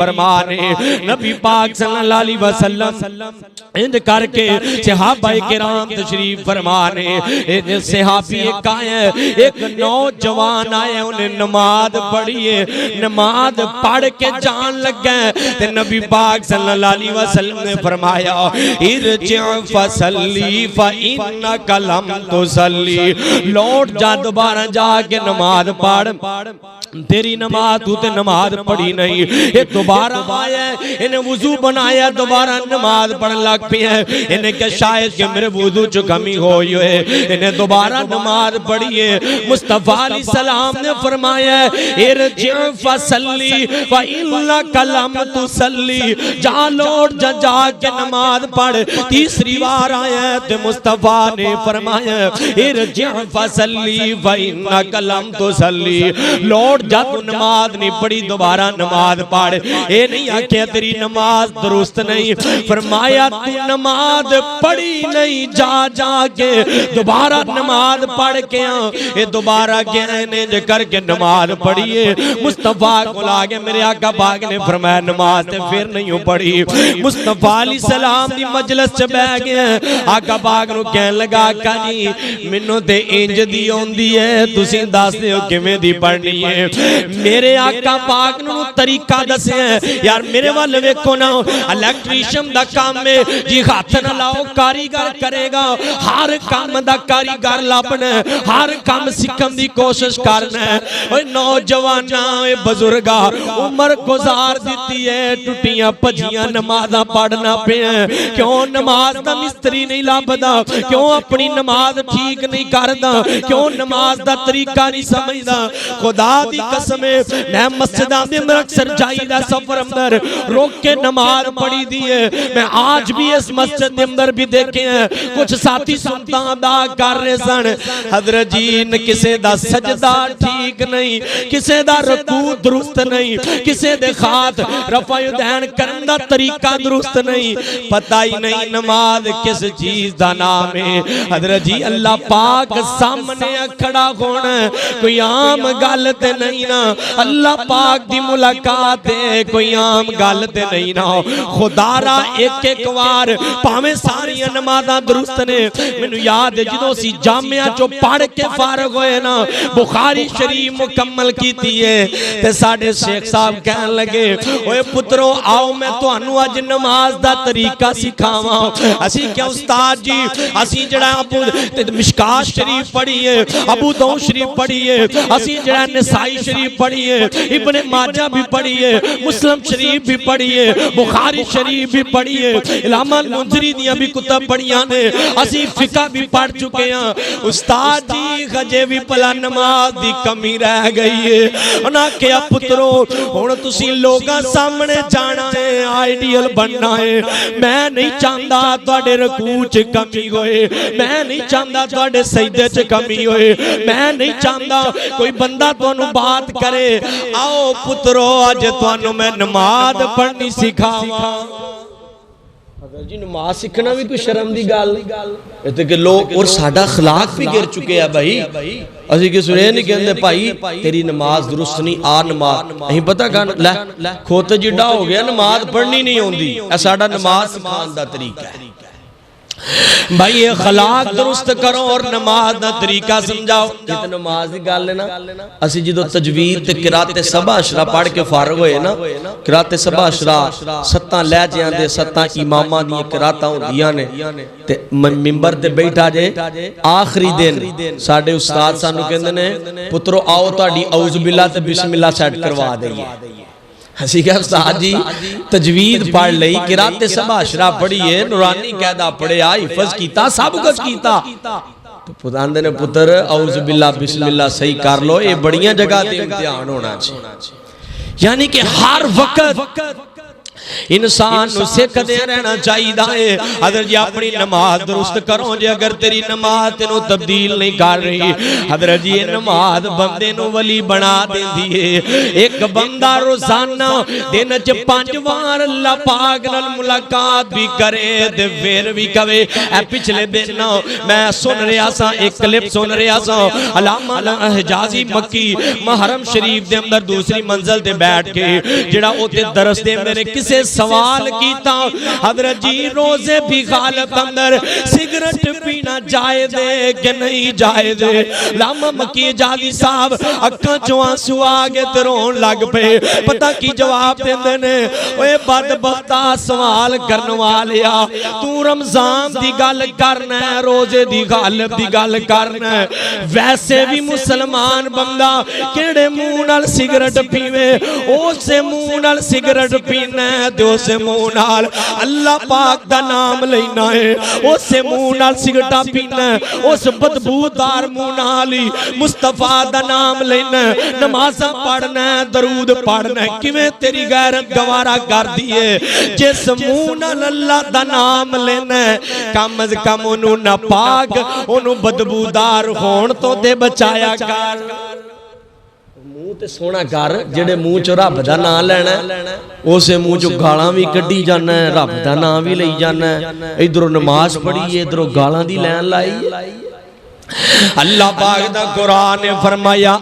فرمانے نبی پاک صلی اللہ علیہ وسلم اند کر کے صحابہ کرام تشریف فرمانے صحابی ایک آئے ایک نوجوان آئے انہیں نماز پڑھیے نماز پڑھ کے جان لگ گئے تے نبی پاک صلی اللہ علیہ وسلم نے فرمایا ارجع فصلی فإنک لم تصلی لوٹ جا دوبارہ جا کے نماز پڑھ تیری نماز تو تے نماز پڑھی نہیں یہ دوبارہ آیا ہے انہیں وضو بنایا دوبارہ نماز پڑھ لگ پی ہے انہیں کہ شاید کہ میرے وضو چو کمی ہوئی ہے انہیں دوبارہ نماز پڑھی ہے مصطفیٰ علیہ السلام نے فرمایا ہے ارجع فصلی وَإِلَّكَ لَمْ تُصَلِّ جا لوٹ جا کے نماز پڑھ تیسری بار آیا ہے تو مصطفیٰ نے فرمایا ہے ارجع فصلی وَإِنَّكَ لَمْ تُصَلِّ لوٹ جا تو نماز نہیں پڑھی دوبارہ نماز پڑھ اے نہیں آکھیا تیری نماز درست نہیں فرمایا تو نماز پڑھی نہیں جا کے دوبارہ نماز پڑھ کے اے دوبارہ گہنے جو کر کے نماز پڑھیے مصطفیٰ کو لاگے میرے آقا پاک نے فرمایا نماز تے پھر نہیں پڑھی مصطفیٰ علیہ السلام دی مجلس چ بہ گئے آقا پاک نو کہنے لگا آقا جی منو تے انج دی ہوندی ہے تسی دس دیو کیویں دی پڑھنی ہے میرے آقا پاک نو طریقہ دسے ہیں یار میرے والے ویکھو نا الیکٹریشن دا کام میں جی ہاتھ نہ لاؤ کاریگر کرے گا ہر کام دا کاریگر لبنا ہر کام سکھن دی کوشش کرنا ہے اوہ نوجوانا بزرگا عمر گزار دیتی ہے ٹوٹیاں پجیاں نمازاں پڑھنا پہ ہیں کیوں نماز دا مستری نہیں لابدا کیوں اپنی نماز ٹھیک نہیں کردا کیوں نماز دا طریقہ نہیں سمجھدا خدا دی قسمیں میں مسجدہ میں اکثر جائی دا سفر اندر روک کے نماز پڑھی دیئے میں آج بھی اس مسجد میں اندر بھی دیکھے ہیں کچھ ساتھی سنتا دا کر رہے سن حضرت جی کسے دا سجدہ ٹھیک نہیں کسے دا رکوع درست نہیں کسے دے خات رفع دین کرن دا طریقہ درست نہیں پتہ ہی نہیں نماز کس چیز دا نام ہے حضرت جی اللہ پاک سامنے کھڑا ہونا کوئی عام گالت نہیں نا اللہ پاک دی ملاقات ہے کوئی عام گالت نہیں نا خدا را ایک وار پاہمیں ساری نمازاں درست نے میں یاد ہے جدو سی جامعہ جو پڑھ کے فارغ ہوئے نا بخاری شریف مکمل کی تیئے تے ساڑھے شیخ صاحب کہنے لگے اوے پتروں آؤ میں تو انو آج نماز دا طریقہ سکھاواں اسی کیا استاد جی اسی جڑا ابو مشکات شریف پڑھیے ابو دو شریف پڑھیے اسی جڑا نسائی شریف پڑھیے ابن ماجہ بھی پڑھیے مسلم شریف بھی پڑھیے بخاری شریف بھی پڑھیے علامہ المنذری دیاں بھی کتب پڑھیاں نے اسی فقہ بھی پڑھ چکے ہیں استاد جی خجے بھی پلا نماز دی کمی رہ گئی ہے انہاں کیا پتروں ہون تسی لوگاں سامنے جانا ہے آئیڈیل بننا ہے میں نہیں چاہتا توڑے رکوع چ کمی ہوئے میں نہیں چاہتا توڑے سجدے چ کمی ہوئے میں نہیں چاہتا کوئی بندہ تو انہوں بات کرے آؤ پترو آج تو انہوں میں نماز پڑھنی سکھاواں حضرت جی نماز سکھنا بھی کوئی شرم دی گال نہیں ہے کہ لوگ اور ساڑھا اخلاق بھی گر چکے ہیں بھائی اسی کے سنے نہیں کہندے بھائی تیری نماز درست نہیں آ نماز نہیں پتا کہاں کھوتے جڑا ہو گیا نماز پڑھنی نہیں ہوندی ایساڑا نماز سکھان دا طریقہ ہے بھائی یہ خلاق درست کرو اور نماز دا طریقہ سمجھاؤ جیتے نماز دی گال لینا اسی جدو تجوید تے قرات سبا اشرا پڑھ کے فارغ ہوئے نا قرات سبا اشرا ستاں لے جیاں دے ستاں امامہ دی قراتاں ہوں دیاں نے تے ممبر تے بیٹھا جے آخری دن ساڑھے استاد سانو کہندے نے پترو آؤ تاڑی اعوذ باللہ تے بسم اللہ سیٹ کروا دئیے ہسی کہ استاد جی تجوید پڑھ لئی قرات سبا اشرا پڑھیے نورانی قیدہ پڑھے آئی حفظ کیتا سب کچھ کیتا تو پتاندے نے پتر اعوذ باللہ بسم اللہ صحیح کر لو یہ بڑیاں جگہ تے امتحان ہونا چاہیے یعنی کہ ہر وقت انسان نو سکھدے رہنا چاہیے حضرت جی اپنی نماز درست کرو جی اگر تیری نماز تینو تبدیل نہیں کر رہی حضرت جی نماز بندے نو ولی بنا دیں دیئے ایک بندہ روزانہ دن چ 5 وار اللہ پاک نال ملاقات بھی کرے دے پھر بھی کہے اے پچھلے دن میں سن رہا سا ایک کلپ سن رہا سا علامہ حجازی مکی محرم شریف دے اندر دوسری منزل تے بیٹھ کے جڑا اوتے درس دے میں نے کسے سوال کیتا حضرت جی روزے بھی غالب اندر سگرٹ پینا جائز ہے کہ نہیں جائز ہے علامہ مکی حجازی صاحب اکھاں چوں آنسو آگے تے رون لگ پے پتہ کی جواب دیندے نے اوے بدبختا سوال کرن والیا تو رمضان دی گل کرنا ہے روزے دی غالب دی گل کرنا ہے ویسے بھی مسلمان بندہ کیڑے منہ نال سگرٹ پیوے اس سے منہ نال سگرٹ پینا ہے تے اس سے منہ نال اللہ پاک دا نام لینا ہے اس سے منہ نال سگرٹا پینا ہے اس بدبودار منہ نال ہی مصطفیٰ دا نام لینا ہے نمازاں پڑھنا ہے درود پڑھنا ہے کیویں تیری غیرت گوارا کر دیئے جس منہ نال اللہ دا نام لینا ہے کم از کم انہوں نہ پاک انہوں بدبودار ہون تو دے بچایا کر منہ تے سونا کر جڑے منہ چو رب دا نام لینا ہے اسے منہ چو گالاں بھی کڈی جانا ہے رب دا نام بھی لئی جانا ہے ادھروں نماز پڑھی ہے ادھروں گالاں دی لین لائی اللہ پاک دا قرآن نے فرمایا